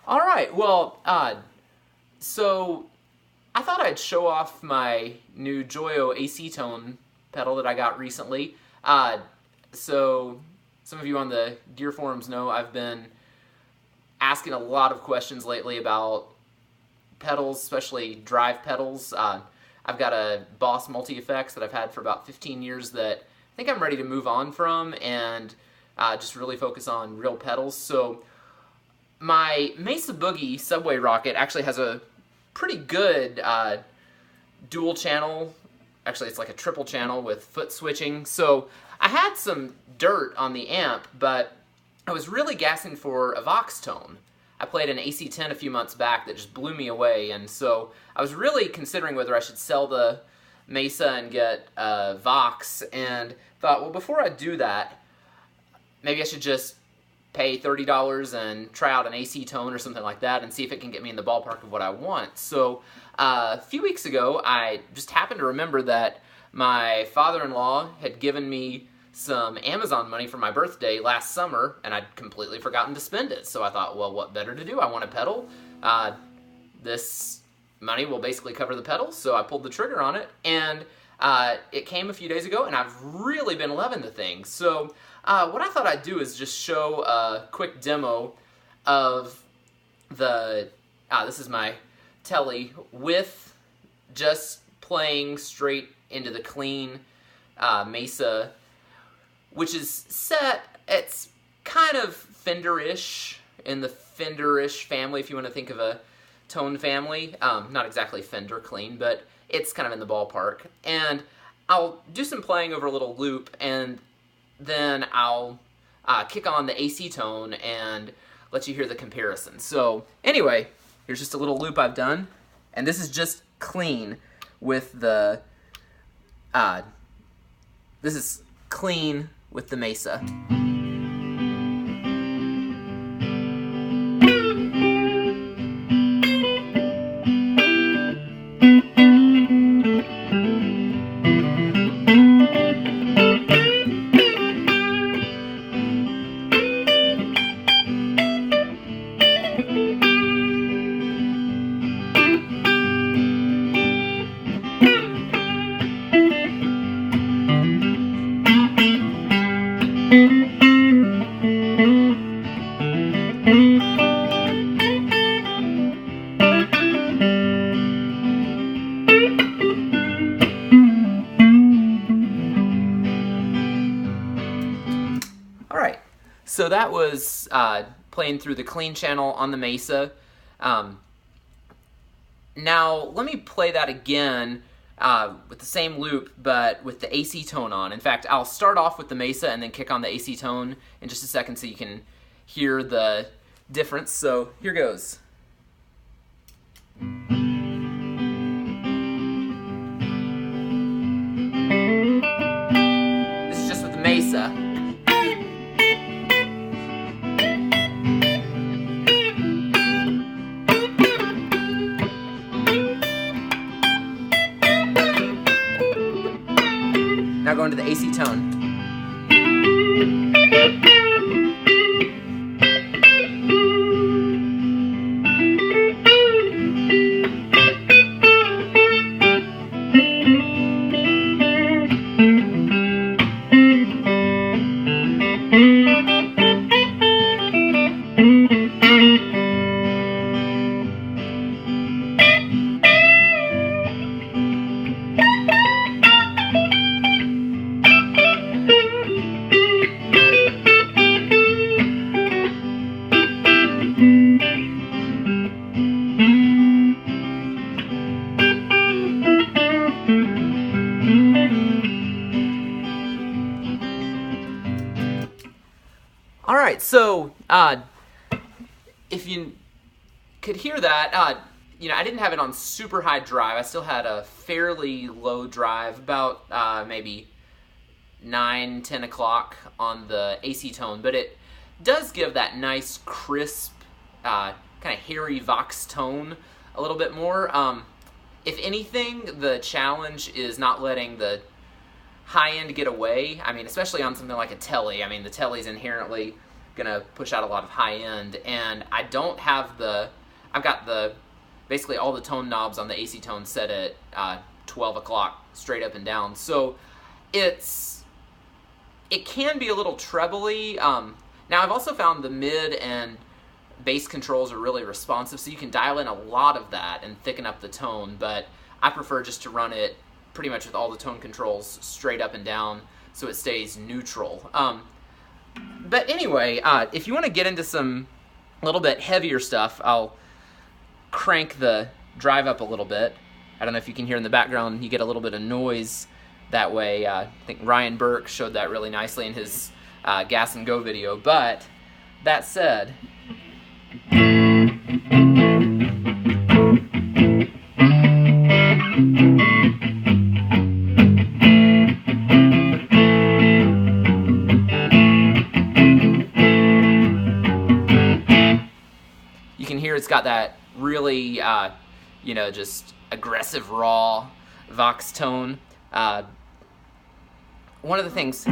All right. Well, so I thought I'd show off my new Joyo AC tone pedal that I got recently. So some of you on the gear forums know I've been asking a lot of questions lately about pedals, especially drive pedals. I've got a Boss multi-effects that I've had for about 15 years that I think I'm ready to move on from and just really focus on real pedals. So my Mesa Boogie Subway Rocket actually has a pretty good dual channel. Actually, it's like a triple channel with foot switching. So I had some dirt on the amp, but I was really gassing for a Vox tone. I played an AC-10 a few months back that just blew me away, and so I was really considering whether I should sell the Mesa and get a Vox, and thought, well, before I do that, maybe I should just pay $30 and try out an AC tone or something like that and see if it can get me in the ballpark of what I want. So a few weeks ago, I just happened to remember that my father-in-law had given me some Amazon money for my birthday last summer, and I'd completely forgotten to spend it. So I thought, well, what better to do? I want a pedal. This money will basically cover the pedal, so I pulled the trigger on it, and it came a few days ago, and I've really been loving the thing. So what I thought I'd do is just show a quick demo of the, this is my telly, with just playing straight into the clean Mesa, which is set, it's kind of Fender-ish, in the Fender-ish family, if you want to think of a tone family. Not exactly Fender clean, but it's kind of in the ballpark. And I'll do some playing over a little loop, and then I'll kick on the AC tone and let you hear the comparison. So anyway, here's just a little loop I've done, and this is just clean with the, this is clean with the Mesa. Alright, so that was playing through the clean channel on the Mesa. Now, let me play that again with the same loop, but with the AC tone on. In fact, I'll start off with the Mesa and then kick on the AC tone in just a second so you can hear the difference. So, here goes. This is just with the Mesa. Now going to the AC tone. Alright, so, if you could hear that, I didn't have it on super high drive. I still had a fairly low drive, about maybe 9, 10 o'clock on the AC tone, but it does give that nice, crisp, kind of hairy Vox tone a little bit more. If anything, the challenge is not letting the high end get away. I mean, especially on something like a telly. I mean, the telly's inherently gonna push out a lot of high end, and I don't have I've got basically all the tone knobs on the AC tone set at 12 o'clock straight up and down, so it can be a little trebly. Now I've also found the mid and bass controls are really responsive, so you can dial in a lot of that and thicken up the tone, but I prefer just to run it pretty much with all the tone controls straight up and down so it stays neutral. But anyway, if you want to get into some little bit heavier stuff, I'll crank the drive up a little bit. I don't know if you can hear in the background, you get a little bit of noise that way. I think Ryan Burke showed that really nicely in his Gas and Go video. But that said, you can hear it's got that really, just aggressive, raw Vox tone. One of the things...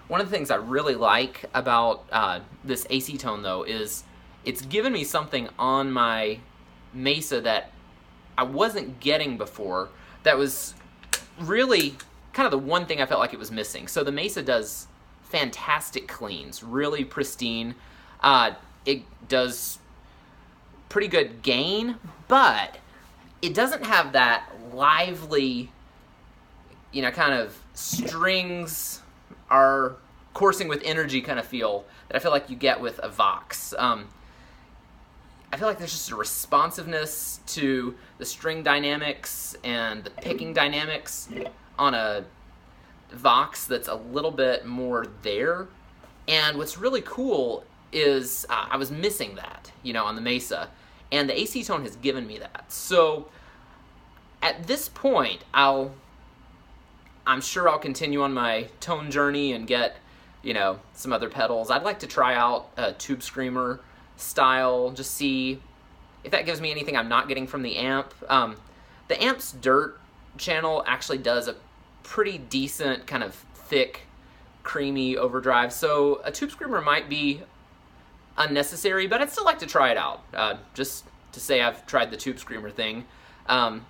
One of the things I really like about this AC tone, though, is it's given me something on my Mesa that I wasn't getting before that was really kind of the one thing I felt like it was missing. So the Mesa does fantastic cleans, really pristine. It does pretty good gain, but it doesn't have that lively, kind of strings are coursing with energy kind of feel that I feel like you get with a Vox. I feel like there's just a responsiveness to the string dynamics and the picking dynamics on a Vox that's a little bit more there. And what's really cool is I was missing that, on the Mesa, and the AC tone has given me that. So at this point, I'm sure I'll continue on my tone journey and get, some other pedals. I'd like to try out a Tube Screamer style, just see if that gives me anything I'm not getting from the amp. The amp's dirt channel actually does a pretty decent kind of thick, creamy overdrive, so a Tube Screamer might be unnecessary, but I'd still like to try it out, just to say I've tried the Tube Screamer thing. I've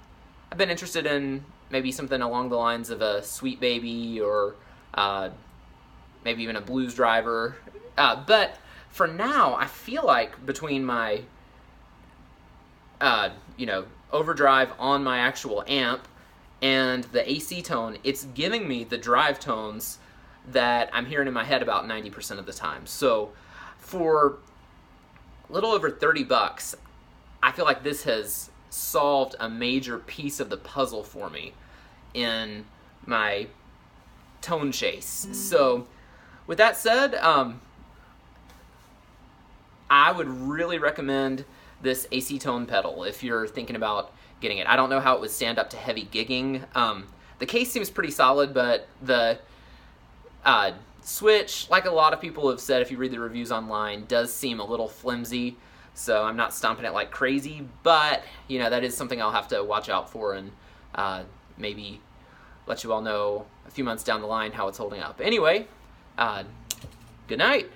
been interested in maybe something along the lines of a Sweet Baby or maybe even a Blues Driver, but for now I feel like between my overdrive on my actual amp and the AC tone, it's giving me the drive tones that I'm hearing in my head about 90% of the time. So for a little over $30, I feel like this has solved a major piece of the puzzle for me in my tone chase. So with that said, I would really recommend this AC tone pedal if you're thinking about getting it. I don't know how it would stand up to heavy gigging. The case seems pretty solid, but the switch, like a lot of people have said if you read the reviews online, does seem a little flimsy, so I'm not stomping it like crazy, but that is something I'll have to watch out for and maybe let you all know a few months down the line how it's holding up. Anyway, good night.